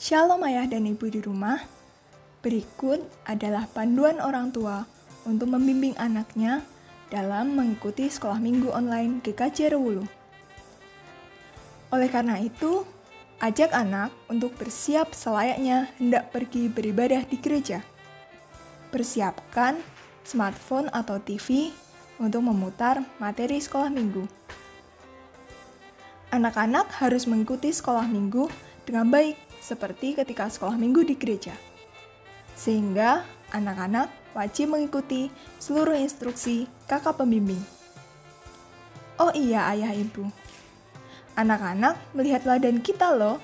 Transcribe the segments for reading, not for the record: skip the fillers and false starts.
Shalom ayah dan ibu di rumah. Berikut adalah panduan orang tua untuk membimbing anaknya dalam mengikuti sekolah minggu online GKJ Rewulu. Oleh karena itu, ajak anak untuk bersiap selayaknya hendak pergi beribadah di gereja. Persiapkan smartphone atau TV untuk memutar materi sekolah minggu. Anak-anak harus mengikuti sekolah minggu dengan baik, seperti ketika sekolah minggu di gereja. Sehingga anak-anak wajib mengikuti seluruh instruksi kakak pembimbing. Oh iya ayah ibu, anak-anak melihat teladan kita loh.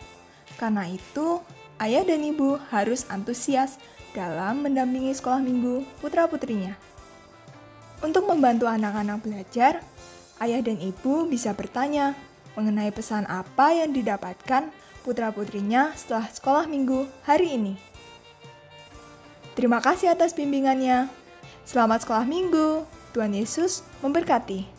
Karena itu, ayah dan ibu harus antusias dalam mendampingi sekolah minggu putra-putrinya. Untuk membantu anak-anak belajar, ayah dan ibu bisa bertanya mengenai pesan apa yang didapatkan putra-putrinya setelah sekolah minggu hari ini. Terima kasih atas bimbingannya. Selamat sekolah minggu. Tuhan Yesus memberkati.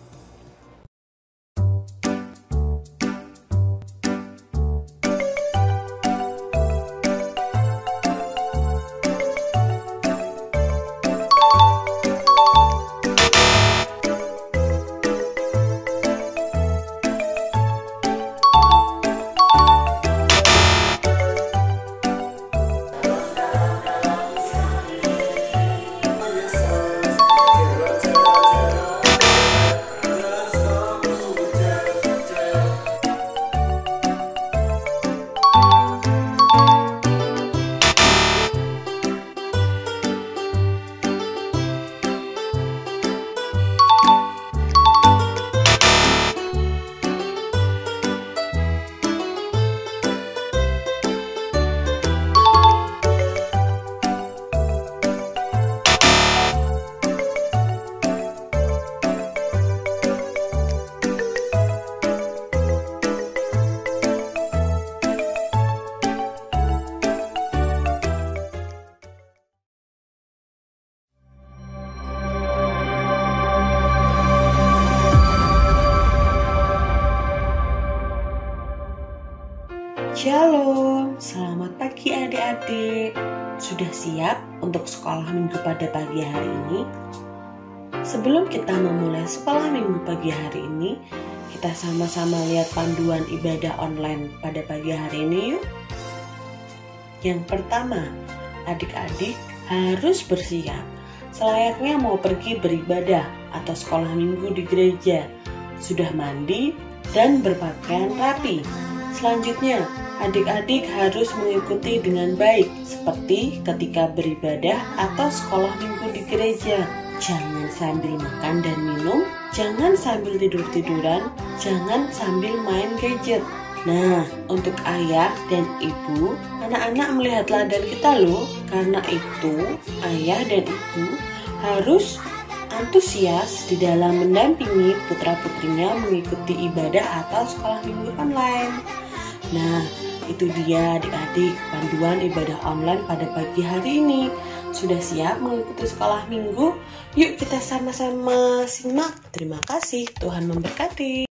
Shalom, selamat pagi adik-adik. Sudah siap untuk sekolah minggu pada pagi hari ini? Sebelum kita memulai sekolah minggu pagi hari ini, kita sama-sama lihat panduan ibadah online pada pagi hari ini yuk. Yang pertama, adik-adik harus bersiap selayaknya mau pergi beribadah atau sekolah minggu di gereja. Sudah mandi dan berpakaian rapi. Selanjutnya, adik-adik harus mengikuti dengan baik seperti ketika beribadah atau sekolah minggu di gereja. Jangan sambil makan dan minum, jangan sambil tidur-tiduran, jangan sambil main gadget. Nah, untuk ayah dan ibu, anak-anak melihat teladan kita loh. Karena itu, ayah dan ibu harus antusias di dalam mendampingi putra-putrinya mengikuti ibadah atau sekolah minggu online. Nah, itu dia adik-adik panduan ibadah online pada pagi hari ini. Sudah siap mengikuti sekolah minggu? Yuk kita sama-sama simak. Terima kasih, Tuhan memberkati.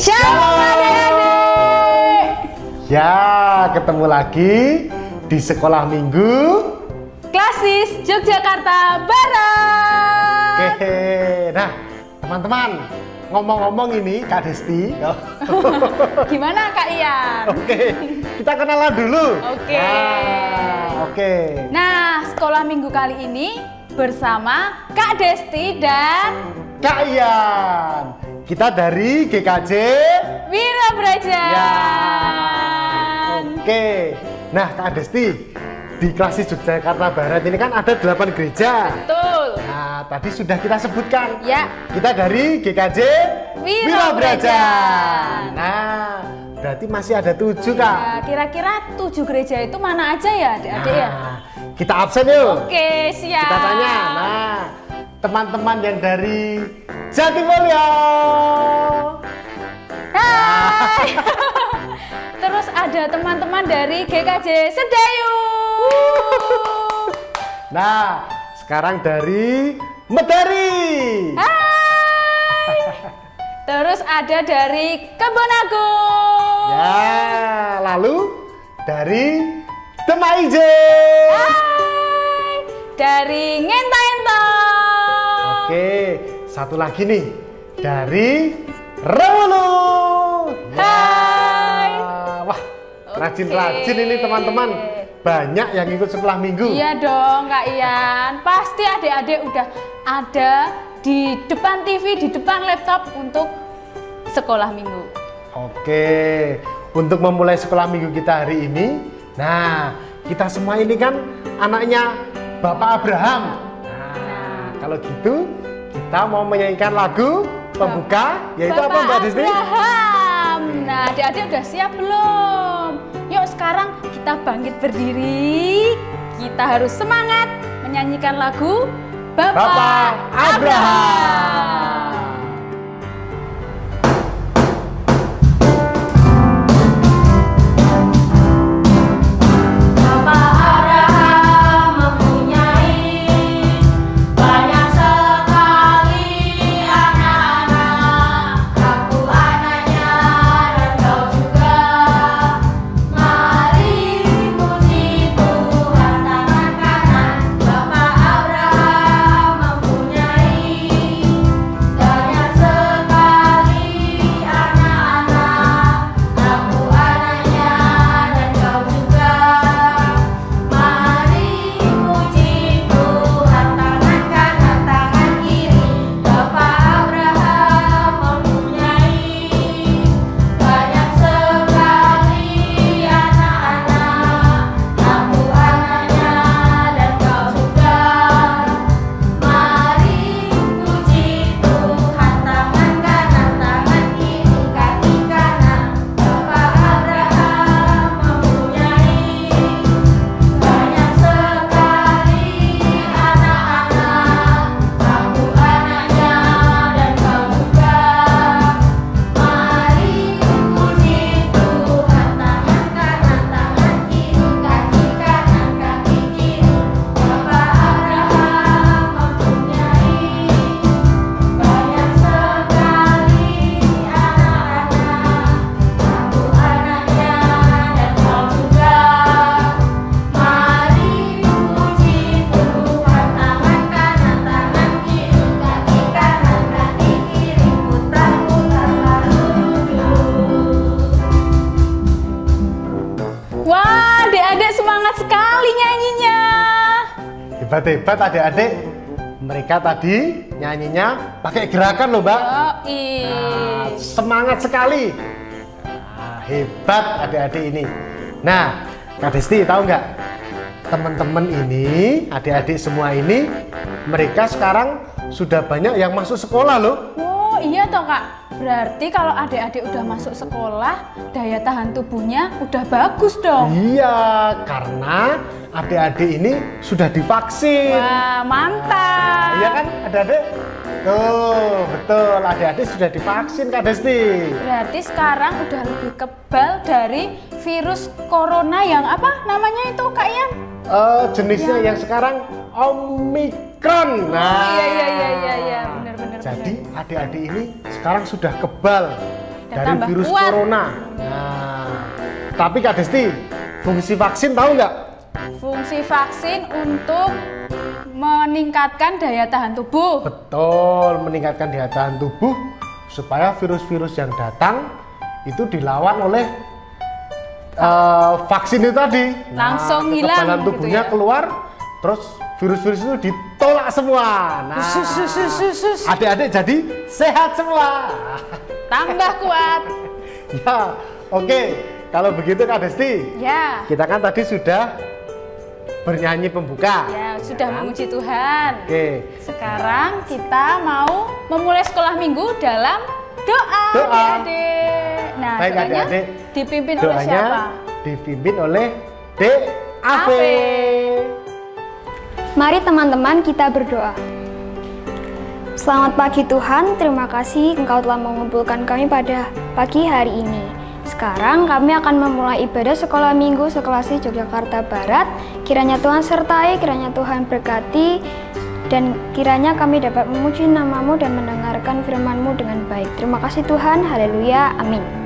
Shalom adik-adik. Ya, ketemu lagi di sekolah minggu Klasis Yogyakarta Barat. Oke, nah teman-teman, ngomong-ngomong ini Kak Desti. Gimana Kak Ian? Oke, kita kenalan dulu. Oke. Oke. Nah, sekolah minggu kali ini bersama Kak Desti dan Kak Ian. Kita dari GKJ Wirabrajan. Ya. Oke. Nah, Kak Desti, di Klasis Yogyakarta Barat ini kan ada 8 gereja. Betul. Nah, tadi sudah kita sebutkan. Ya. Kita dari GKJ Wirabrajan. Nah, berarti masih ada 7 Kak. Ya, kira-kira 7 gereja itu mana aja ya adik-adik ya? Kita absen yuk. Oke, siap. Kita tanya. Nah, teman-teman yang dari Jatimulyo. Hai. Terus ada teman-teman dari GKJ Sedayu. Nah, sekarang dari Medari. Hai. Terus ada dari Kebon Agung. Ya, lalu dari Demaijo. Hai. Dari Ngenta-Entong. Oke, satu lagi nih dari Rewulu. Hai. Wah, rajin-rajin ini teman-teman. Banyak yang ikut sekolah minggu. Iya dong Kak Ian. Pasti adik-adik udah ada di depan TV, di depan laptop untuk sekolah minggu. Oke, untuk memulai sekolah minggu kita hari ini, nah kita semua ini kan anaknya Bapak Abraham. Nah, kalau gitu kita mau menyanyikan lagu pembuka, yaitu Bapak apa Mbak Desti? Abraham. Nah, adik-adik udah siap belum? Yuk sekarang kita bangkit berdiri. Kita harus semangat menyanyikan lagu Bapak Abraham. Hebat-hebat adik-adik. Mereka tadi nyanyinya pakai gerakan loh Mbak. Nah, semangat sekali. Nah, hebat adik-adik ini. Nah, Kak Desti tahu nggak? Teman-teman ini, adik-adik semua ini, mereka sekarang sudah banyak yang masuk sekolah loh. Oh iya toh Kak. Berarti kalau adik-adik udah masuk sekolah, daya tahan tubuhnya udah bagus dong. Iya, karena adik-adik ini sudah divaksin. Wah, mantap. Iya kan adik-adik? Tuh, betul. Adik-adik sudah divaksin Kak Desti. Berarti sekarang udah lebih kebal dari virus corona yang apa namanya itu Kak Ian? Jenisnya yang sekarang Omikron. Nah, iya, benar-benar. Jadi adik-adik ini sekarang sudah kebal dari tambah virus kuat. corona. Nah, tapi Kak Desti, fungsi vaksin tahu nggak? Fungsi vaksin untuk meningkatkan daya tahan tubuh. Betul, meningkatkan daya tahan tubuh supaya virus-virus yang datang itu dilawan oleh vaksin itu tadi. Langsung hilang kekebalan tubuhnya gitu ya? keluar, terus virus-virus itu ditolak semua. Nah, adik-adik jadi sehat semua. Tambah kuat. Ya, oke. Kalau begitu Kak Desti, Ya. kita kan tadi sudah bernyanyi pembuka. Ya, sudah memuji Tuhan. Oke. Sekarang kita mau memulai sekolah minggu dalam doa, Doa. adik-adik. Nah, Baik doanya adik-adik, Dipimpin oleh siapa? Dipimpin oleh Dek Ave. Mari teman-teman kita berdoa. Selamat pagi Tuhan, terima kasih Engkau telah mengumpulkan kami pada pagi hari ini. Sekarang kami akan memulai ibadah sekolah minggu sekelas Yogyakarta Barat. Kiranya Tuhan sertai, kiranya Tuhan berkati, dan kiranya kami dapat memuji nama-Mu dan mendengarkan firman-Mu dengan baik. Terima kasih Tuhan, haleluya, amin.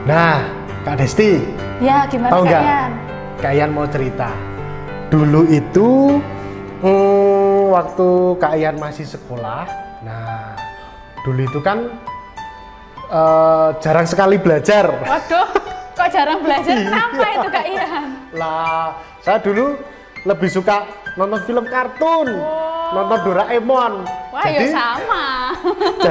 Nah, Kak Desti. Ya, gimana tahu Kak nggak? Ian? Kak Ian mau cerita. Dulu itu waktu Kak Ian masih sekolah, nah dulu itu kan jarang sekali belajar. Waduh, kok jarang belajar? Kenapa itu Kak Ian? Lah, saya dulu lebih suka nonton film kartun, nonton Doraemon. Wah, ya sama.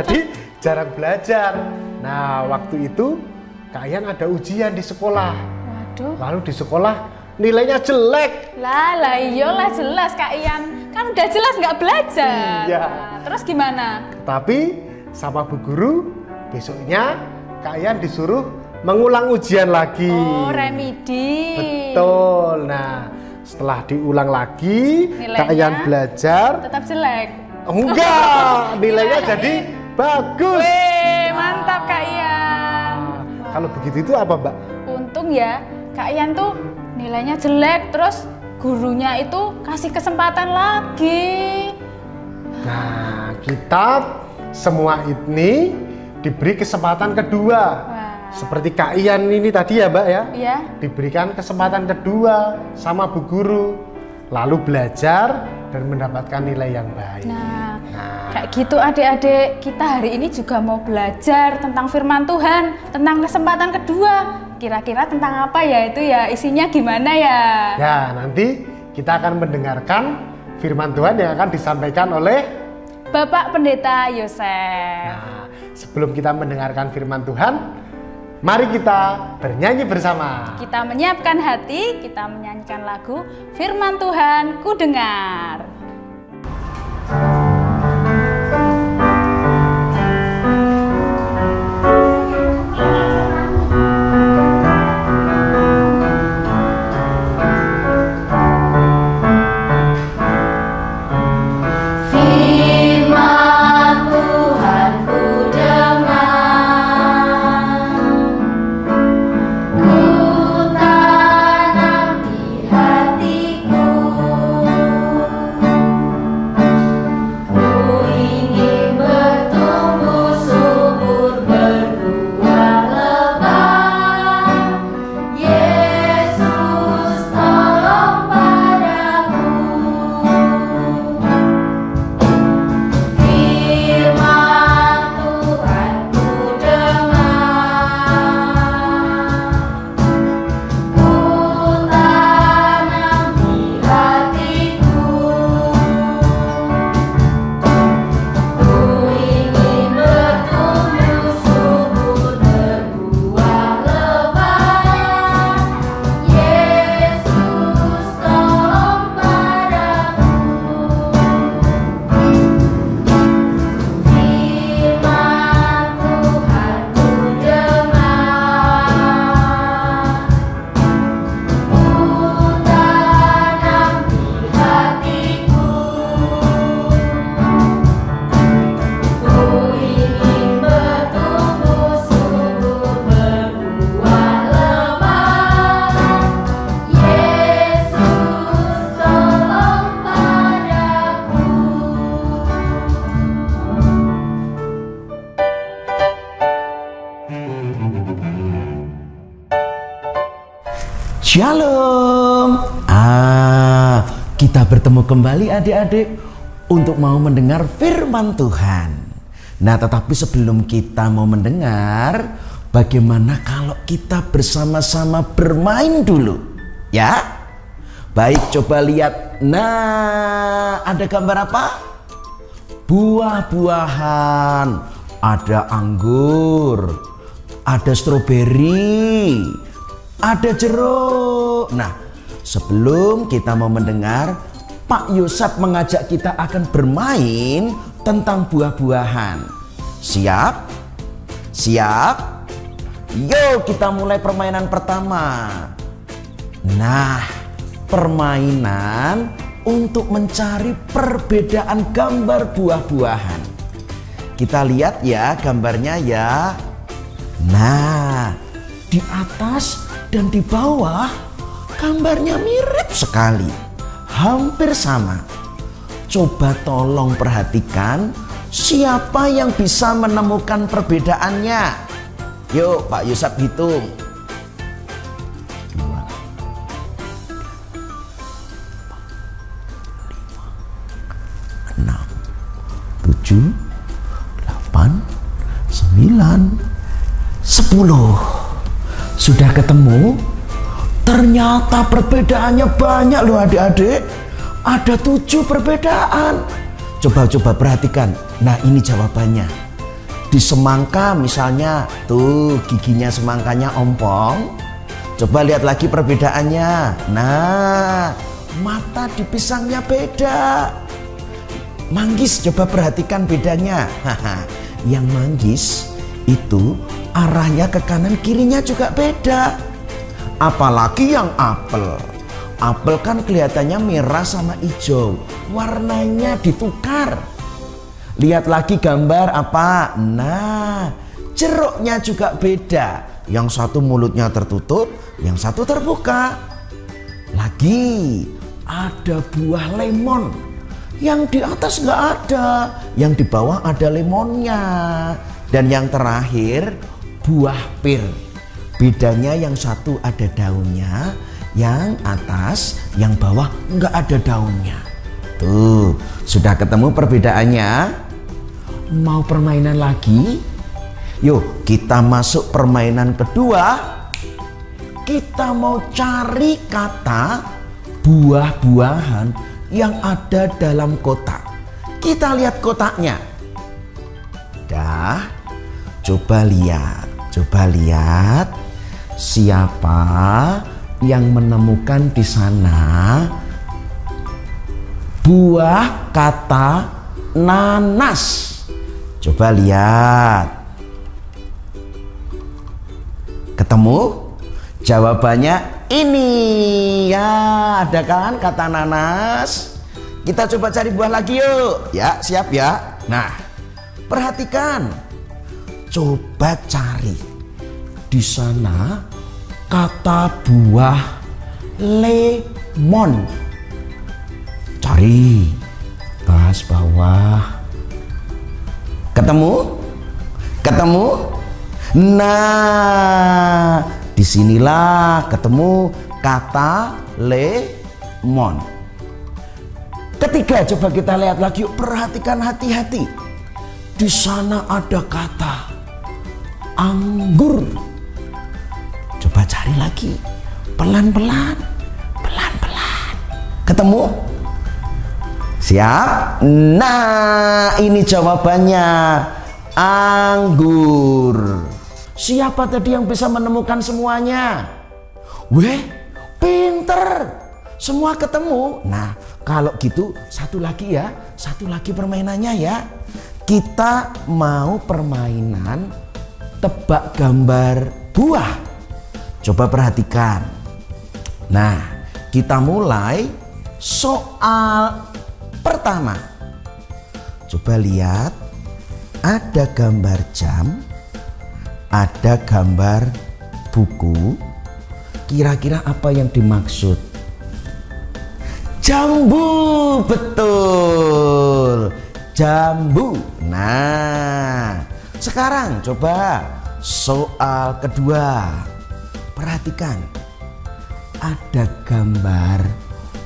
Jadi jarang belajar. Nah, waktu itu Kak Ian ada ujian di sekolah. Waduh. Lalu di sekolah nilainya jelek. Lah iyalah jelas Kak Ian. Kan udah jelas nggak belajar. Iya. Nah, terus gimana? Tapi sama bu guru besoknya Kak Ian disuruh mengulang ujian lagi. Oh, remedi. Betul. Nah, setelah diulang lagi, Nilainya Kak Ian belajar. Tetap jelek. Enggak, nilainya jadi bagus. Wih, mantap Kak Ian. Nah, kalau begitu itu apa, Mbak? Untung ya, Kak Ian tuh nilainya jelek, terus gurunya itu kasih kesempatan lagi. Nah, kita semua ini diberi kesempatan kedua. Wah. Seperti Kak Ian ini tadi ya, Mbak ya? Iya. Diberikan kesempatan kedua sama bu guru. Lalu belajar dan mendapatkan nilai yang baik. Nah, kayak gitu adik-adik, kita hari ini juga mau belajar tentang firman Tuhan, tentang kesempatan kedua. Kira-kira tentang apa ya itu ya, isinya gimana ya? Ya, nanti kita akan mendengarkan firman Tuhan yang akan disampaikan oleh Bapak Pendeta Yosef. Nah, sebelum kita mendengarkan firman Tuhan, mari kita bernyanyi bersama. Kita menyiapkan hati, kita menyanyikan lagu Firman Tuhan Ku Dengar. Shalom. Kita bertemu kembali adik-adik untuk mau mendengar firman Tuhan. Nah, tetapi sebelum kita mau mendengar, bagaimana kalau kita bersama-sama bermain dulu? Ya? Baik, coba lihat. Nah, ada gambar apa? Buah-buahan. Ada anggur, ada stroberi, ada jeruk. Nah, sebelum kita mau mendengar, Pak Yosef mengajak kita akan bermain tentang buah-buahan. Siap? Siap? Yuk kita mulai permainan pertama. Nah, permainan untuk mencari perbedaan gambar buah-buahan. Kita lihat ya gambarnya ya. Nah, di atas dan di bawah gambarnya mirip sekali, hampir sama. Coba tolong perhatikan siapa yang bisa menemukan perbedaannya. Yuk Pak Yusuf hitung. 7, 8, 9, 10. Sudah ketemu? Ternyata perbedaannya banyak loh adik-adik. Ada 7 perbedaan. Coba perhatikan. Nah ini jawabannya. Di semangka misalnya, tuh giginya semangkanya ompong. Coba lihat lagi perbedaannya. Nah, mata di pisangnya beda. Manggis, coba perhatikan bedanya. Yang manggis itu arahnya ke kanan kirinya juga beda. Apalagi yang apel. Apel kan kelihatannya merah sama hijau. Warnanya ditukar. Lihat lagi gambar apa? Nah, jeruknya juga beda. Yang satu mulutnya tertutup, yang satu terbuka. Lagi ada buah lemon. Yang di atas nggak ada, yang di bawah ada lemonnya. Dan yang terakhir buah pir. Bedanya yang satu ada daunnya, yang atas, yang bawah nggak ada daunnya. Tuh, sudah ketemu perbedaannya? Mau permainan lagi? Yuk kita masuk permainan kedua. Kita mau cari kata buah-buahan yang ada dalam kotak. Kita lihat kotaknya. Dah, coba lihat siapa yang menemukan di sana buah kata nanas. Coba lihat. Ketemu? Jawabannya ini ya, ada kan kata nanas. Kita coba cari buah lagi yuk. Ya, siap ya. Nah, perhatikan. Coba cari di sana kata buah lemon. Cari bahas bawah. Ketemu? Nah, disinilah ketemu kata lemon. Ketiga, coba kita lihat lagi yuk. Perhatikan hati-hati. Di sana ada kata anggur. Coba cari lagi. Pelan-pelan. Ketemu? Siap? Nah, ini jawabannya. Anggur. Siapa tadi yang bisa menemukan semuanya? Weh, pinter. Semua ketemu. Nah, kalau gitu satu lagi ya. Satu lagi permainannya ya. Kita mau permainan tebak gambar buah. Coba perhatikan. Nah, kita mulai soal pertama. Coba lihat. Ada gambar jam. Ada gambar buku. Kira-kira apa yang dimaksud? Jambu, betul. Jambu. Nah, sekarang coba soal kedua. Perhatikan. Ada gambar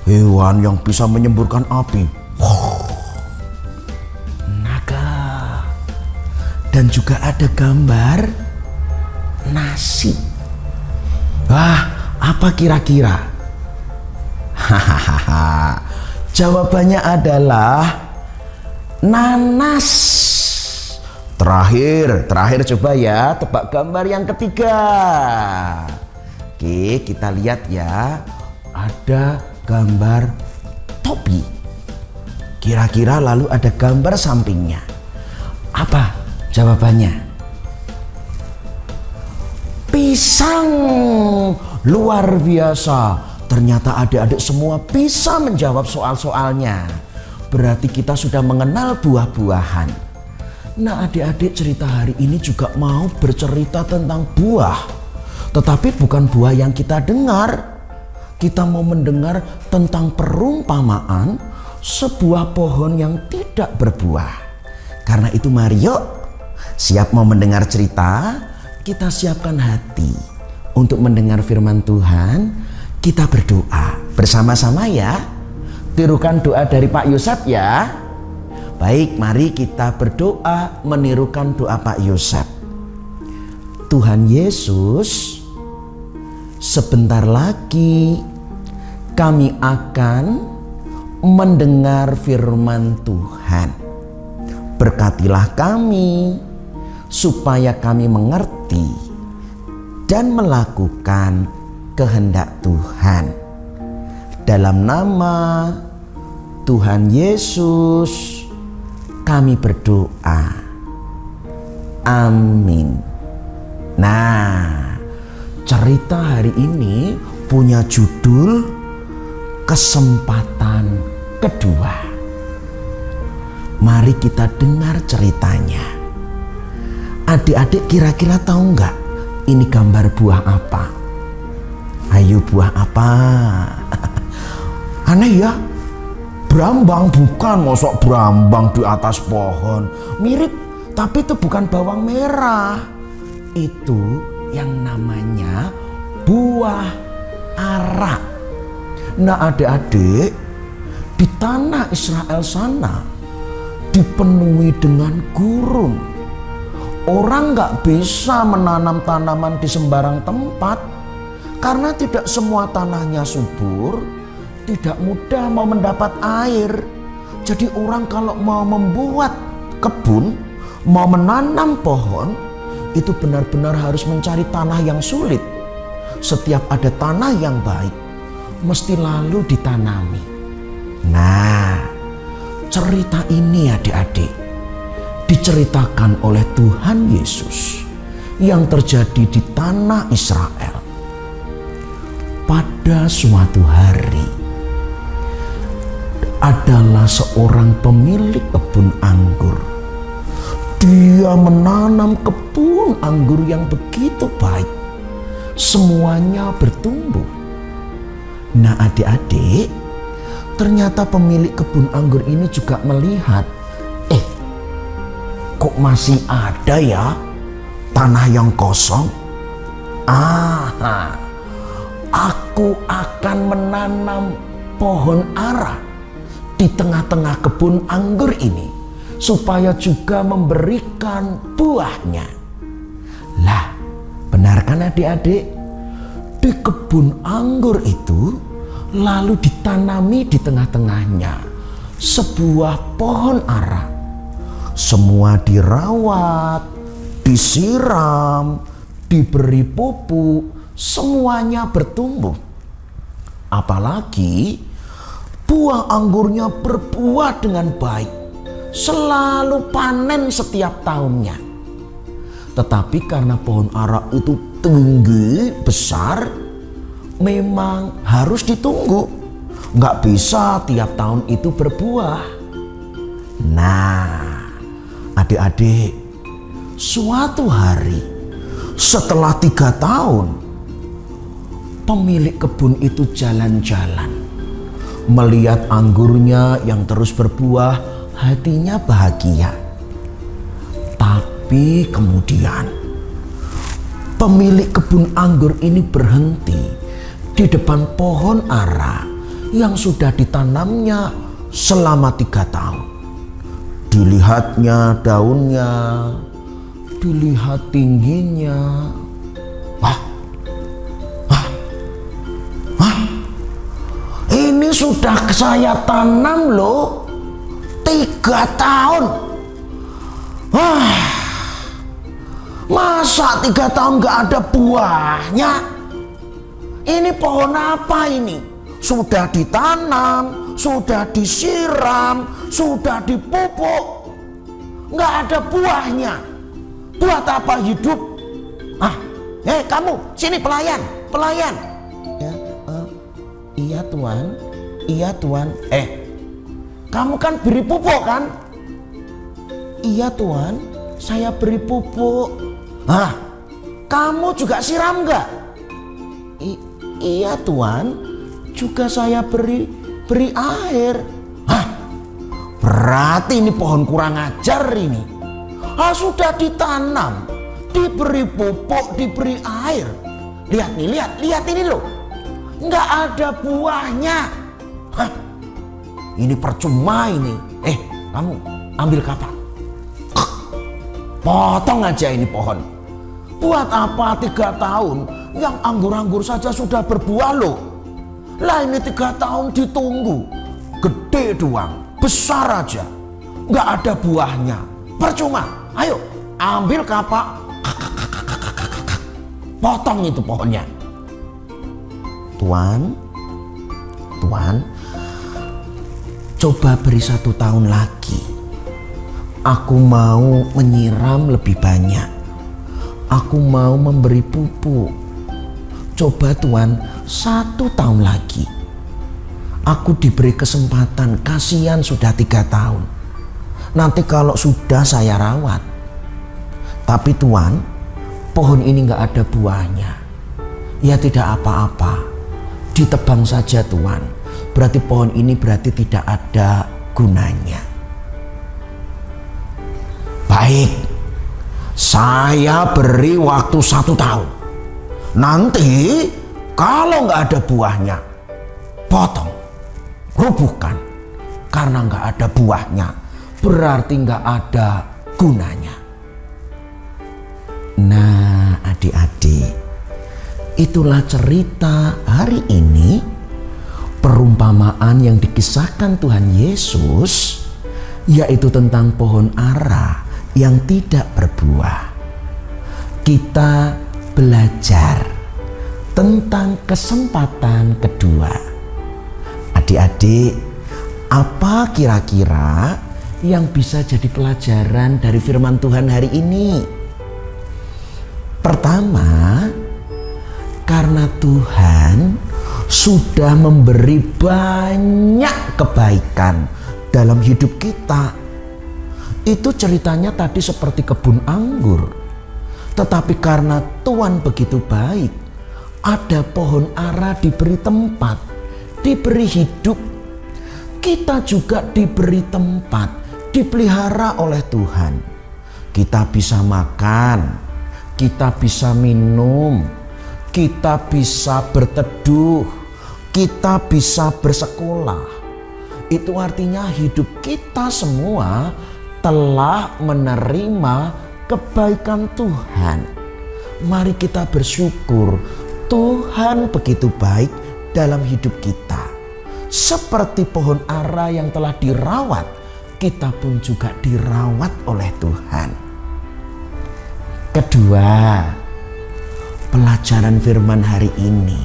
hewan yang bisa menyemburkan api. Naga. Dan juga ada gambar nasi. Wah, apa kira-kira? Hahaha. Jawabannya adalah nanas. Terakhir coba ya, tebak gambar yang ketiga. Oke, kita lihat ya. Ada gambar topi. Kira-kira lalu ada gambar sampingnya. Apa jawabannya? pisang. Luar biasa. Ternyata adik-adik semua bisa menjawab soal-soalnya. Berarti kita sudah mengenal buah-buahan. Nah, adik-adik, cerita hari ini juga mau bercerita tentang buah. Tetapi bukan buah yang kita dengar. Kita mau mendengar tentang perumpamaan sebuah pohon yang tidak berbuah. Karena itu mari yuk, siap mau mendengar cerita? Kita siapkan hati untuk mendengar firman Tuhan. Kita berdoa bersama-sama ya. Tirukan doa dari Pak Yosef ya. Baik, mari kita berdoa menirukan doa Pak Yosef. Tuhan Yesus, sebentar lagi kami akan mendengar firman Tuhan. Berkatilah kami supaya kami mengerti dan melakukan kehendak Tuhan. Dalam nama Tuhan Yesus kami berdoa. Amin. Nah, cerita hari ini punya judul kesempatan kedua. Mari kita dengar ceritanya. Adik-adik kira-kira tahu nggak ini gambar buah apa? Ayo, buah apa? Aneh ya, brambang. Bukan, mosok brambang di atas pohon. Mirip, tapi itu bukan bawang merah. Itu yang namanya buah ara. Nah, adik-adik, di tanah Israel sana dipenuhi dengan gurun. Orang gak bisa menanam tanaman di sembarang tempat. Karena tidak semua tanahnya subur, tidak mudah mau mendapat air. Jadi orang kalau mau membuat kebun, mau menanam pohon, itu benar-benar harus mencari tanah yang sulit. Setiap ada tanah yang baik, mesti lalu ditanami. Nah, cerita ini adik-adik diceritakan oleh Tuhan Yesus yang terjadi di tanah Israel. Pada suatu hari adalah seorang pemilik kebun anggur. Dia menanam kebun anggur yang begitu baik. Semuanya bertumbuh. Nah, adik-adik, ternyata pemilik kebun anggur ini juga melihat, kok masih ada ya tanah yang kosong? Aku akan menanam pohon ara di tengah-tengah kebun anggur ini supaya juga memberikan buahnya. Lah, benar kan adik-adik? Di kebun anggur itu lalu ditanami di tengah-tengahnya sebuah pohon ara. Semua dirawat, disiram, diberi pupuk, semuanya bertumbuh. Apalagi buah anggurnya berbuah dengan baik, selalu panen setiap tahunnya. Tetapi karena pohon ara itu tinggi, besar, memang harus ditunggu. Nggak bisa tiap tahun itu berbuah. Nah, adik-adik, suatu hari setelah 3 tahun, pemilik kebun itu jalan-jalan. Melihat anggurnya yang terus berbuah, hatinya bahagia. Tapi kemudian pemilik kebun anggur ini berhenti di depan pohon ara yang sudah ditanamnya selama 3 tahun. Dilihatnya daunnya, dilihat tingginya. Ini sudah saya tanam loh 3 tahun. Masa 3 tahun gak ada buahnya? Ini pohon apa ini? Sudah ditanam, sudah disiram, sudah dipupuk, gak ada buahnya. Buat apa hidup? kamu, sini pelayan. Ya, iya Tuan. Kamu kan beri pupuk kan? Iya Tuan, saya beri pupuk. Kamu juga siram nggak? Iya Tuan, juga saya beri air. Berarti ini pohon kurang ajar ini. Sudah ditanam, diberi pupuk, diberi air. Lihat ini loh. Nggak ada buahnya. Ini percuma ini. Kamu ambil kapak. Potong aja ini pohon. Buat apa 3 tahun yang anggur-anggur saja sudah berbuah loh. Lah ini 3 tahun ditunggu. Gede doang, besar aja. Nggak ada buahnya. Percuma. Ayo ambil kapak. Potong itu pohonnya. Tuan, coba beri 1 tahun lagi. Aku mau menyiram lebih banyak. Aku mau memberi pupuk. Coba Tuan, 1 tahun lagi. Aku diberi kesempatan, kasihan sudah 3 tahun. Nanti kalau sudah saya rawat. Tapi Tuan, pohon ini nggak ada buahnya. Ya tidak apa-apa. Ditebang saja Tuan. Berarti pohon ini berarti tidak ada gunanya. Baik, saya beri waktu 1 tahun. Nanti kalau nggak ada buahnya, potong, rubuhkan. Karena nggak ada buahnya, berarti nggak ada gunanya. Nah, adik-adik, itulah cerita hari ini, perumpamaan yang dikisahkan Tuhan Yesus, yaitu tentang pohon ara yang tidak berbuah. Kita belajar tentang kesempatan kedua. Adik-adik, apa kira-kira yang bisa jadi pelajaran dari firman Tuhan hari ini? Pertama, karena Tuhan sudah memberi banyak kebaikan dalam hidup kita. Itu ceritanya tadi seperti kebun anggur. Tetapi karena Tuhan begitu baik, ada pohon ara diberi tempat, diberi hidup. Kita juga diberi tempat, dipelihara oleh Tuhan. Kita bisa makan, kita bisa minum, kita bisa berteduh, kita bisa bersekolah. Itu artinya hidup kita semua telah menerima kebaikan Tuhan. Mari kita bersyukur, Tuhan begitu baik dalam hidup kita. Seperti pohon ara yang telah dirawat, kita pun juga dirawat oleh Tuhan. Kedua, pelajaran firman hari ini.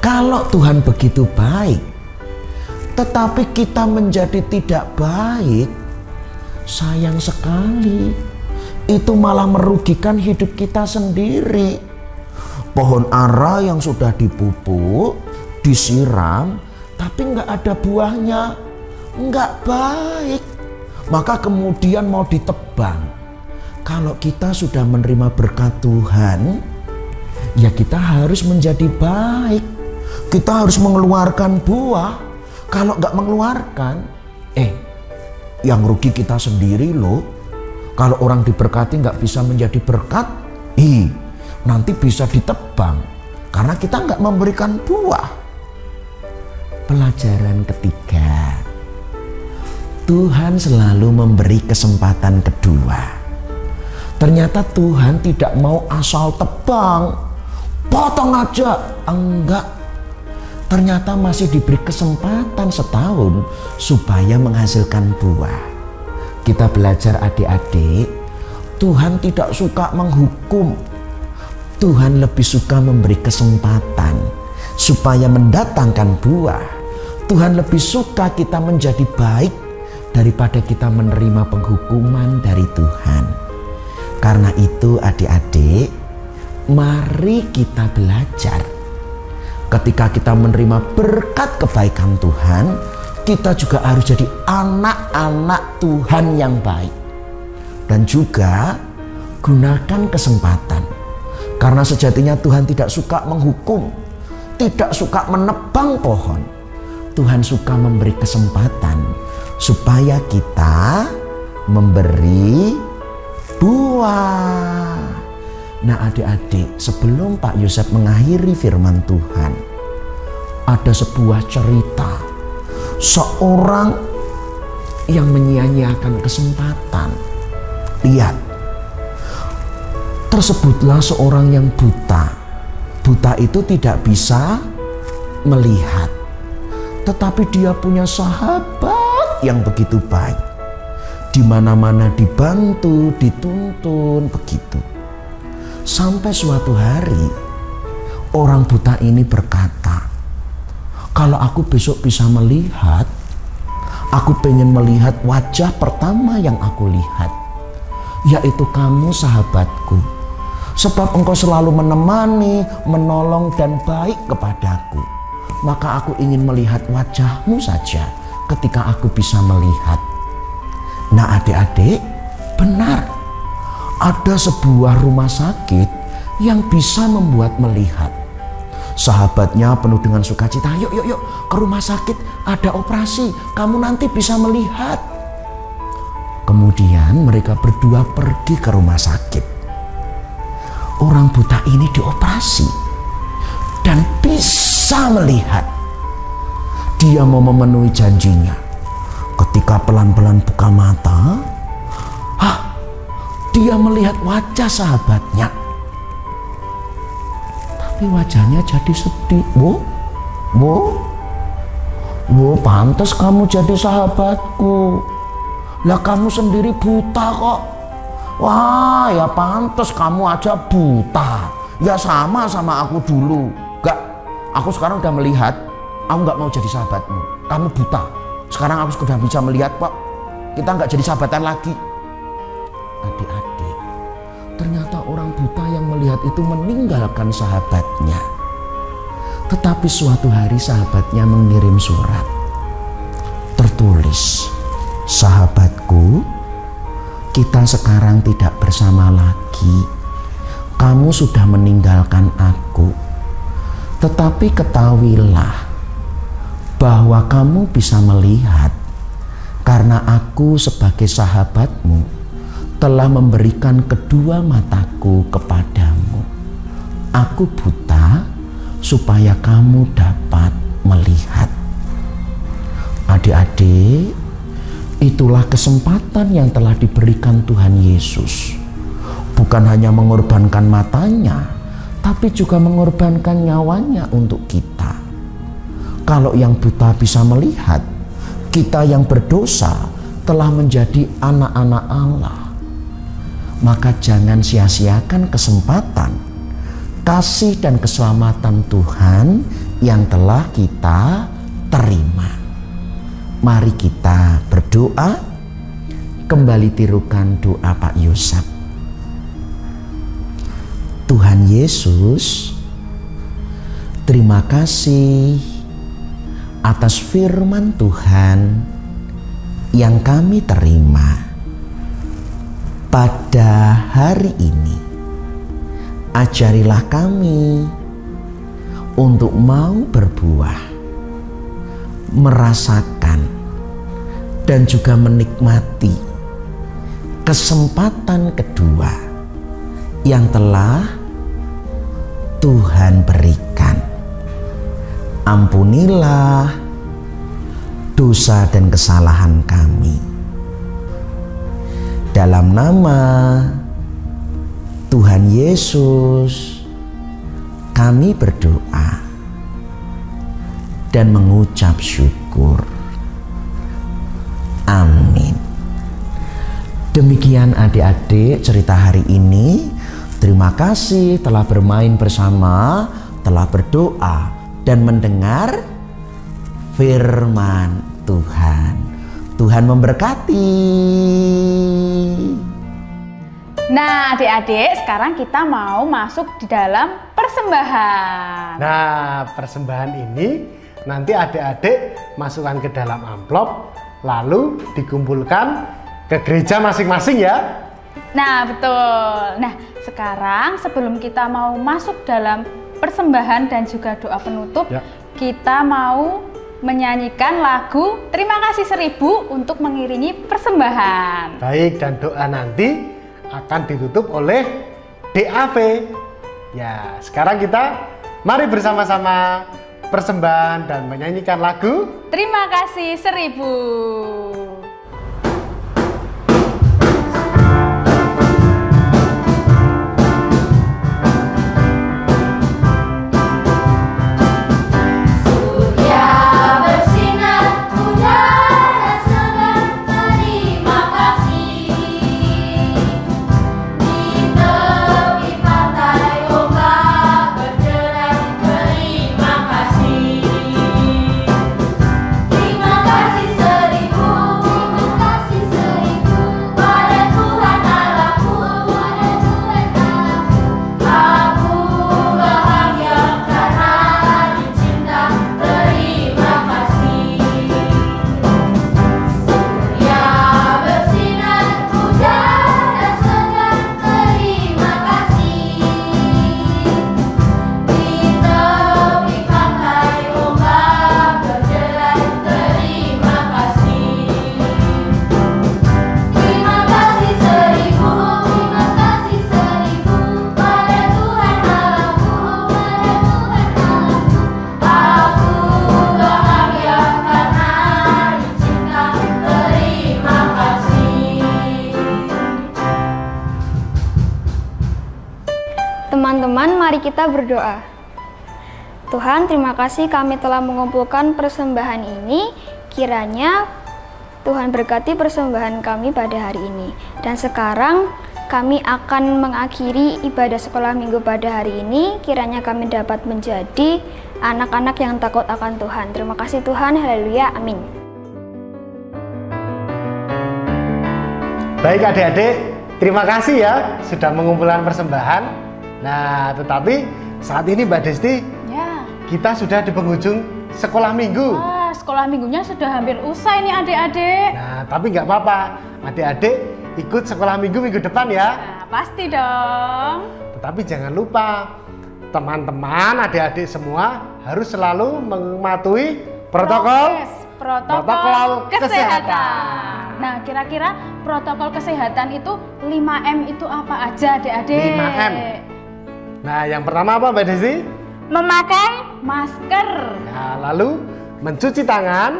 Kalau Tuhan begitu baik, tetapi kita menjadi tidak baik, sayang sekali. Itu malah merugikan hidup kita sendiri. Pohon ara yang sudah dipupuk, disiram, tapi nggak ada buahnya, nggak baik. Maka kemudian mau ditebang. Kalau kita sudah menerima berkat Tuhan, ya kita harus menjadi baik. Kita harus mengeluarkan buah. Kalau nggak mengeluarkan, yang rugi kita sendiri loh. Kalau orang diberkati nggak bisa menjadi berkat, nanti bisa ditebang karena kita nggak memberikan buah. Pelajaran ketiga, Tuhan selalu memberi kesempatan kedua. Ternyata Tuhan tidak mau asal tebang, potong aja, enggak. Ternyata masih diberi kesempatan setahun supaya menghasilkan buah. Kita belajar adik-adik, Tuhan tidak suka menghukum. Tuhan lebih suka memberi kesempatan supaya mendatangkan buah. Tuhan lebih suka kita menjadi baik daripada kita menerima penghukuman dari Tuhan. Karena itu adik-adik, mari kita belajar. Ketika kita menerima berkat kebaikan Tuhan, kita juga harus jadi anak-anak Tuhan yang baik. Dan juga gunakan kesempatan. Karena sejatinya Tuhan tidak suka menghukum, tidak suka menebang pohon. Tuhan suka memberi kesempatan supaya kita memberi buah. Nah adik-adik, sebelum Pak Yosef mengakhiri firman Tuhan, ada sebuah cerita seorang yang menyia-nyiakan kesempatan. Lihat, tersebutlah seorang yang buta. Buta itu tidak bisa melihat, tetapi dia punya sahabat yang begitu baik. Di mana-mana dibantu, dituntun, begitu. Sampai suatu hari orang buta ini berkata, kalau aku besok bisa melihat, aku pengen melihat wajah pertama yang aku lihat, yaitu kamu sahabatku. Sebab engkau selalu menemani, menolong dan baik kepadaku. Maka aku ingin melihat wajahmu saja ketika aku bisa melihat. Nah adik-adik, benar. Ada sebuah rumah sakit yang bisa membuat melihat. Sahabatnya penuh dengan sukacita, yuk ke rumah sakit, ada operasi, kamu nanti bisa melihat. Kemudian mereka berdua pergi ke rumah sakit. Orang buta ini dioperasi dan bisa melihat. Dia mau memenuhi janjinya. Ketika pelan-pelan buka mata, dia melihat wajah sahabatnya. Tapi wajahnya jadi sedih. Pantas kamu jadi sahabatku. Lah kamu sendiri buta kok. Wah, ya pantas kamu aja buta. Ya sama aku dulu. Enggak, aku sekarang udah melihat. Aku nggak mau jadi sahabatmu. Kamu buta. Sekarang aku sudah bisa melihat kok. Kita nggak jadi sahabatan lagi. Adik-adik, ternyata orang buta yang melihat itu meninggalkan sahabatnya. Tetapi suatu hari sahabatnya mengirim surat. Tertulis, sahabatku, kita sekarang tidak bersama lagi. Kamu sudah meninggalkan aku. Tetapi ketahuilah bahwa kamu bisa melihat karena aku sebagai sahabatmu telah memberikan kedua mataku kepadamu. Aku buta supaya kamu dapat melihat. Adik-adik, itulah kesempatan yang telah diberikan Tuhan Yesus. Bukan hanya mengorbankan matanya, tapi juga mengorbankan nyawanya untuk kita. Kalau yang buta bisa melihat, kita yang berdosa telah menjadi anak-anak Allah. Maka jangan sia-siakan kesempatan, kasih dan keselamatan Tuhan yang telah kita terima. Mari kita berdoa, kembali tirukan doa Pak Yosef. Tuhan Yesus, terima kasih atas firman Tuhan yang kami terima pada hari ini. Ajarilah kami untuk mau berbuah, merasakan dan juga menikmati kesempatan kedua yang telah Tuhan berikan. Ampunilah dosa dan kesalahan kami. Dalam nama Tuhan Yesus, kami berdoa dan mengucap syukur. Amin. Demikian adik-adik cerita hari ini. Terima kasih telah bermain bersama, telah berdoa dan mendengar firman Tuhan. Tuhan memberkati. Nah, adik-adik, sekarang kita mau masuk di dalam persembahan. Nah, persembahan ini nanti adik-adik masukkan ke dalam amplop, lalu dikumpulkan ke gereja masing-masing ya. Nah, betul. Nah, sekarang sebelum kita mau masuk dalam persembahan dan juga doa penutup, Ya. kita mau menyanyikan lagu Terima Kasih 1000 untuk mengiringi persembahan. Baik, dan doa nanti akan ditutup oleh DAV. Ya, sekarang kita mari bersama-sama persembahan dan menyanyikan lagu Terima Kasih 1000. Teman-teman, mari kita berdoa. Tuhan, terima kasih kami telah mengumpulkan persembahan ini. Kiranya Tuhan berkati persembahan kami pada hari ini. Dan sekarang kami akan mengakhiri ibadah sekolah minggu pada hari ini. Kiranya kami dapat menjadi anak-anak yang takut akan Tuhan. Terima kasih Tuhan, haleluya, amin. Baik adik-adik, terima kasih ya sudah mengumpulkan persembahan. Nah, tetapi saat ini Mbak Desti, Ya. kita sudah di penghujung sekolah minggu. Wah, sekolah minggunya sudah hampir usai nih adik-adik. Nah, tapi nggak apa-apa, adik-adik ikut sekolah minggu depan ya. Nah, pasti dong. Tetapi jangan lupa, teman-teman, adik-adik semua harus selalu mematuhi protokol kesehatan. Nah, kira-kira protokol kesehatan itu 5M itu apa aja adik-adik? 5M. Nah, yang pertama apa Mbak Desi? Memakai masker, Ya, lalu mencuci tangan,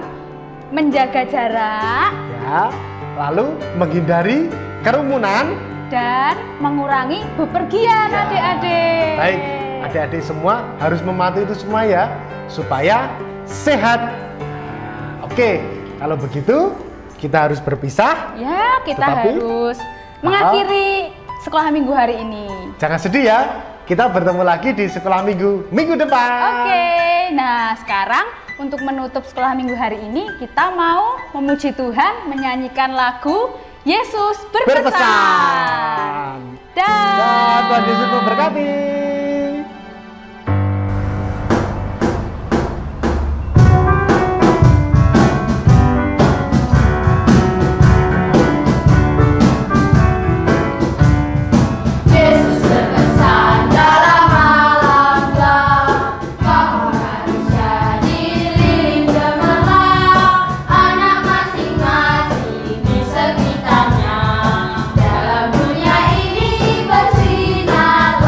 menjaga jarak, ya, lalu menghindari kerumunan. dan mengurangi bepergian Ya. adik-adik. Baik, adik-adik semua harus mematuhi itu semua ya, supaya sehat. Oke, kalau begitu kita harus berpisah. Ya, kita Tetapi, harus mengakhiri sekolah minggu hari ini. Jangan sedih ya, kita bertemu lagi di sekolah minggu depan. Oke, nah sekarang untuk menutup sekolah minggu hari ini kita mau memuji Tuhan, menyanyikan lagu Yesus berpesan. Dan Tuhan Yesus memberkati. Yesus berpesan dalam malam gelap, kamu harus jadi lilin gemerlap, anak masing-masing di sekitarnya. Dalam dunia ini bersinarlah.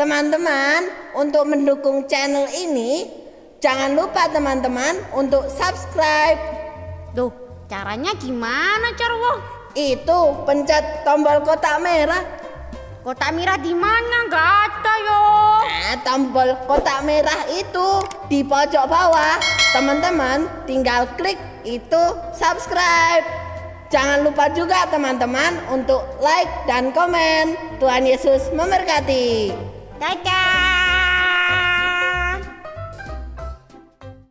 teman-teman, untuk mendukung channel ini, jangan lupa teman-teman untuk subscribe. Duh, caranya gimana, Carwo? Itu pencet tombol kotak merah. Kotak merah di mana? Nggak ada yo. Tombol kotak merah itu di pojok bawah. Teman-teman tinggal klik itu subscribe. Jangan lupa juga teman-teman untuk like dan komen. Tuhan Yesus memberkati. Dadah.